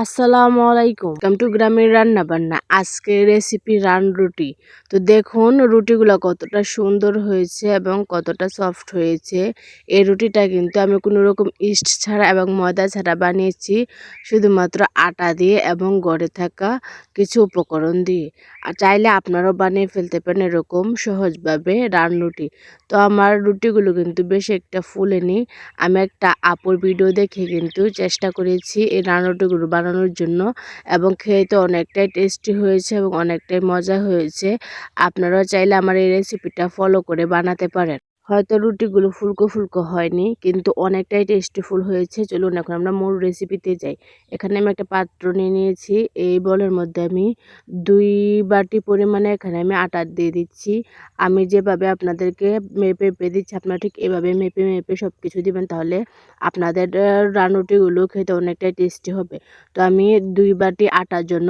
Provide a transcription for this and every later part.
আসসালামু আলাইকুম, welcome to গ্রামের রান্না বান্না। আজকের রেসিপি রান রুটি। তো দেখুন রুটিগুলো কতটা সুন্দর হয়েছে এবং কতটা সফট হয়েছে। এই রুটিটা কিন্তু আমি কোনো রকম ইস্ট ছাড়া এবং ময়দা ছাড়া বানিয়েছি, শুধুমাত্র আটা দিয়ে এবং ঘরে থাকা কিছু উপকরণ দিয়ে। আর চাইলে আপনারাও বানিয়ে ফেলতে পারেন এরকম সহজভাবে রান রুটি। তো আমার রুটিগুলো কিন্তু বেশি একটা ফুলেনি। আমি একটা আপুর ভিডিও দেখে কিন্তু চেষ্টা করেছি এই রান রুটিগুলো বানানোর জন্য, এবং খেতে অনেকটাই টেস্টি হয়েছে এবং অনেকটাই মজা হয়েছে। আপনারাও চাইলে আমার এই রেসিপিটা ফলো করে বানাতে পারেন। হয়তো রুটিগুলো ফুলকো ফুলকো হয়নি, কিন্তু অনেকটাই টেস্টিফুল হয়েছে। চলুন এখন আমরা মূল রেসিপিতে যাই। এখানে আমি একটা পাত্র নিয়ে নিয়েছি। এই বলের মধ্যে আমি 2 বাটি পরিমাণে এখানে আমি আটা দিয়ে দিচ্ছি। আমি যেভাবে আপনাদেরকে মেপে দিচ্ছি, আপনারা ঠিক এভাবে মেপে সব কিছু দিবেন, তাহলে আপনাদের রান রুটিগুলো খেতে অনেকটাই টেস্টি হবে। তো আমি 2 বাটি আটার জন্য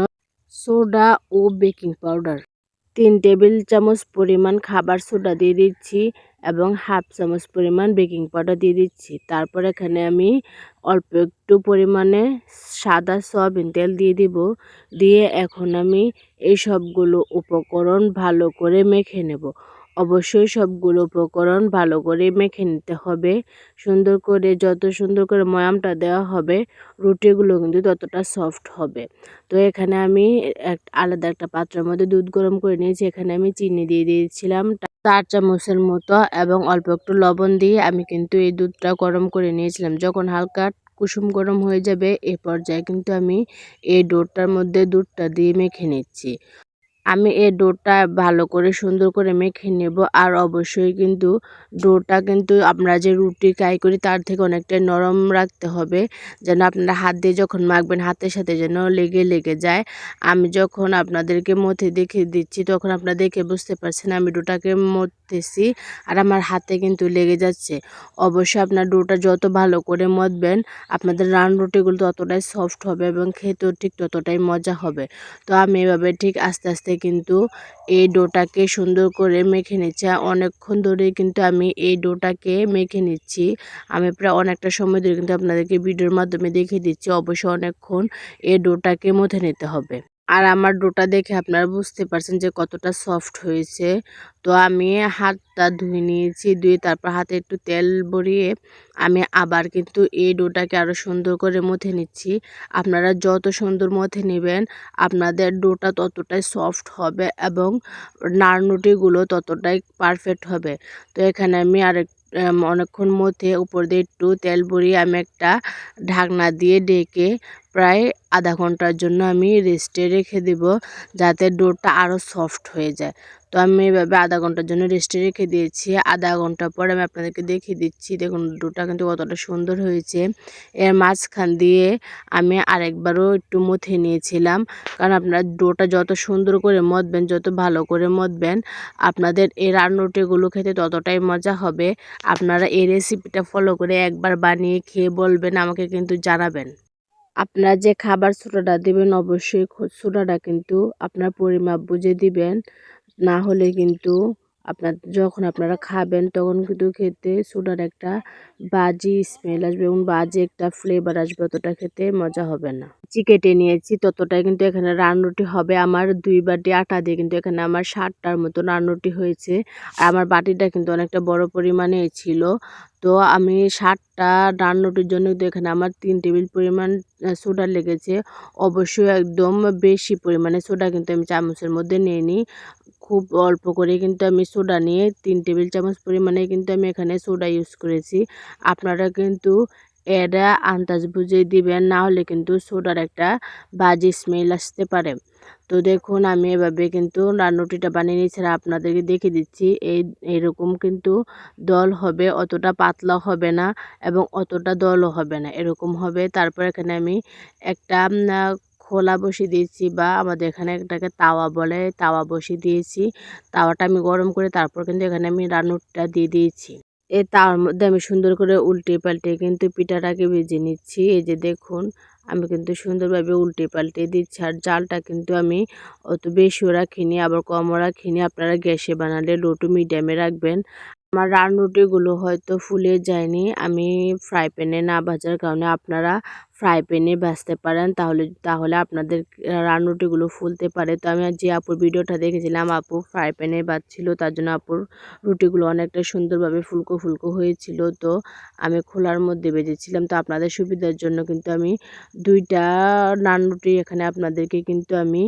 সোডা ও বেকিং পাউডার 3 টেবিল চামচ পরিমাণ খাবার সোডা দিয়ে দিচ্ছি এবং হাফ চামচ পরিমাণ বেকিং পাউডার দিয়ে দিচ্ছি। তারপর এখানে আমি অল্প একটু পরিমাণে সাদা সয়াবিন তেল দিয়ে দিব। দিয়ে এখন আমি এই সবগুলো উপকরণ ভালো করে মেখে নেব। অবশ্যই সবগুলো উপকরণ ভালো করে মেখে নিতে হবে। যত সুন্দর করে ময়ামটা দেওয়া হবে, রুটিগুলো কিন্তু ততটা সফট হবে। তো এখানে আমি আলাদা একটা পাত্রের মধ্যে দুধ গরম করে নিয়েছি। এখানে আমি চিনি দিয়ে দিয়েছিলাম 4 চামচের মতো এবং অল্প একটু লবণ দিয়ে আমি কিন্তু এই দুধটা গরম করে নিয়েছিলাম। যখন হালকা কুসুম গরম হয়ে যাবে, এ পর্যায়ে কিন্তু আমি এই ডোটার মধ্যে দুধটা দিয়ে মেখে নিচ্ছি। আমি এই ডোটা ভালো করে সুন্দর করে মেখে নেব। আর অবশ্যই কিন্তু ডোটা কিন্তু আমরা যে রুটি ফ্রাই করি তার থেকে অনেকটাই নরম রাখতে হবে, যেন আপনারা হাত দিয়ে যখন মাখবেন হাতের সাথে যেন লেগে যায়। আমি যখন আপনাদেরকে মথে দেখে দিচ্ছি, তখন আপনারা দেখে বুঝতে পারছেন আমি ডোটাকে মথতেছি আর আমার হাতে কিন্তু লেগে যাচ্ছে। অবশ্যই আপনার ডোটা যত ভালো করে মথবেন, আপনাদের রান রুটিগুলো ততটাই সফট হবে এবং খেতেও ঠিক ততটাই মজা হবে। তো আমি এভাবে ঠিক আস্তে আস্তে কিন্তু এই ডোটাকে সুন্দর করে মেখে নিচ্ছি। অনেকক্ষণ ধরে কিন্তু আমি এই ডোটাকে মেখে নিচ্ছি। আমি প্রায় অনেকটা সময় ধরে কিন্তু আপনাদেরকে ভিডিওর মাধ্যমে দেখিয়ে দিচ্ছি। অবশ্যই অনেকক্ষণ এই ডোটাকে মথে নিতে হবে। আর আমার ডোটা দেখে আপনারা বুঝতে পারছেন যে কতটা সফট হয়েছে। তো আমি হাতটা ধুয়ে নিয়েছি, ধুয়ে তারপর হাতে একটু তেল ভরিয়ে আমি আবার কিন্তু এই ডোটাকে আরও সুন্দর করে মথে নিচ্ছি। আপনারা যত সুন্দর মথে নেবেন, আপনাদের ডোটা ততটাই সফট হবে এবং নাড়ুটিগুলো ততটাই পারফেক্ট হবে। তো এখানে আমি অনেকক্ষণ মধ্যে উপর দিয়ে একটু তেল ভরিয়ে আমি একটা ঢাকনা দিয়ে ঢেকে প্রায় আধা ঘন্টার জন্য আমি রেস্টে রেখে দেব, যাতে ডোটা আরও সফট হয়ে যায়। তো আমি এভাবে আধা ঘন্টার জন্য রেস্টে রেখে দিয়েছি। আধা ঘন্টা পর আমি আপনাদেরকে দেখিয়ে দিচ্ছি। দেখুন ডোটা কিন্তু কতটা সুন্দর হয়েছে। এর মাঝখান দিয়ে আমি আরেকবারও একটু মথে নিয়েছিলাম, কারণ আপনার ডোটা যত সুন্দর করে মথবেন, যত ভালো করে মথবেন, আপনাদের এই রান রুটিগুলো খেতে ততটাই মজা হবে। আপনারা এই রেসিপিটা ফলো করে একবার বানিয়ে খেয়ে বলবেন, আমাকে কিন্তু জানাবেন। আপনারা যে খাবার সোডাটা দিবেন, অবশ্যই সোডাটা কিন্তু আপনার পরিমাপ বুঝে দিবেন। না হলে কিন্তু যখন আপনারা খাবেন তখন কিন্তু খেতে সোডার একটা বাজে স্মেল আসবে এবং বাজে একটা ফ্লেভার আসবে, অতটা খেতে মজা হবে না। কেটে নিয়েছি ততটাই কিন্তু এখানে রান রুটি হবে। আমার 2 বাটি আটা দিয়ে কিন্তু এখানে আমার 60টার মতো রান রুটি হয়েছে। আর আমার বাটিটা কিন্তু অনেকটা বড় পরিমাণে ছিল। তো আমি 60টা রান রুটির জন্য কিন্তু এখানে আমার 3 টেবিল পরিমাণ সোডা লেগেছে। অবশ্যই একদম বেশি পরিমাণে সোডা কিন্তু আমি চামচের মধ্যে নিয়ে নিই। খুব অল্প করে কিন্তু আমি সোডা নিয়ে 3 টেবিল চামচ পরিমাণে কিন্তু আমি এখানে সোডা ইউজ করেছি। আপনারা কিন্তু এটা আন্দাজ বুঝে দিবেন, না হলে কিন্তু সোডার একটা বাজে স্মেল আসতে পারে। তো দেখুন আমি এভাবে কিন্তু রান্নুটিটা বানিয়ে নিয়েছি আর আপনাদেরকে দেখিয়ে দিচ্ছি। এরকম কিন্তু দল হবে, অতটা পাতলা হবে না এবং অতটা দলও হবে না, এরকম হবে। তারপর এখানে আমি একটা খোলা বসিয়ে দিয়েছি, বা আমাদের এখানে এটাকে তাওয়া বলে, তাওয়া বসিয়ে দিয়েছি। তাওয়াটা আমি গরম করে তারপর কিন্তু এখানে আমি রান্নুটা দিয়ে দিয়েছি। তাওয়ার মধ্যে আমি সুন্দর করে উল্টে পাল্টে কিন্তু পিঠাটাকে ভেজে নিচ্ছি। এই যে দেখুন আমি কিন্তু সুন্দরভাবে উল্টে পাল্টে দিচ্ছি। আর জালটা কিন্তু আমি অত বেশিও রাখিনি আবার কমও রাখিনি। আপনারা গ্যাসে বানালে লো টু মিডিয়ামে রাখবেন। আমার রান রুটিগুলো হয়তো ফুলে যায়নি। আমি ফ্রাই প্যানে না ভাজার কারণে আপনারা ফ্রাই প্যানে ভাজতে পারেন। তাহলে আপনাদের রান রুটিগুলো ফুলতে পারে। তো আমি যে আপুর ভিডিওটা দেখেছিলাম, আপু ফ্রাই প্যানে ভাজছিল। তার জন্য আপুর রুটিগুলো অনেকটা সুন্দরভাবে ফুলকো, ফুলকো হয়েছিল। তো আমি খোলার মধ্যে ভেজেছিলাম। তো আপনাদের সুবিধার জন্য কিন্তু আমি ২ টা নান রুটি এখানে আপনাদেরকে কিন্তু আমি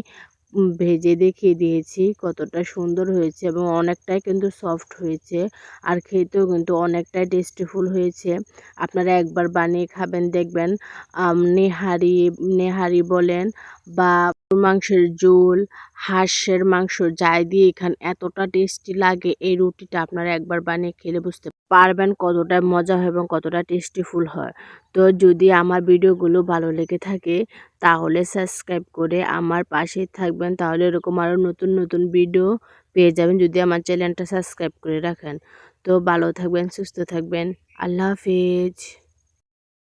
ভেজে দেখিয়ে দিয়েছি কতটা সুন্দর হয়েছে এবং অনেকটাই কিন্তু সফট হয়েছে। আর খেতেও কিন্তু অনেকটাই টেস্টিফুল হয়েছে। আপনারা একবার বানিয়ে খাবেন, দেখবেন নেহারি বলেন বা মাংসের ঝোল, হাঁসের মাংস যাই দিয়ে খান এতটা টেস্টি লাগে এই রুটিটা। আপনারা একবার বানিয়ে খেলে বুঝতে পারবেন কতটা মজা হয় এবং কতটা টেস্টিফুল হয়। তো যদি আমার ভিডিওগুলো ভালো লেগে থাকে তাহলে সাবস্ক্রাইব করে আমার পাশেই থাকবেন। তাহলে এরকম আরও নতুন, নতুন ভিডিও পেয়ে যাবেন যদি আমার চ্যানেলটা সাবস্ক্রাইব করে রাখেন। তো ভালো থাকবেন, সুস্থ থাকবেন। আল্লাহ হাফেজ।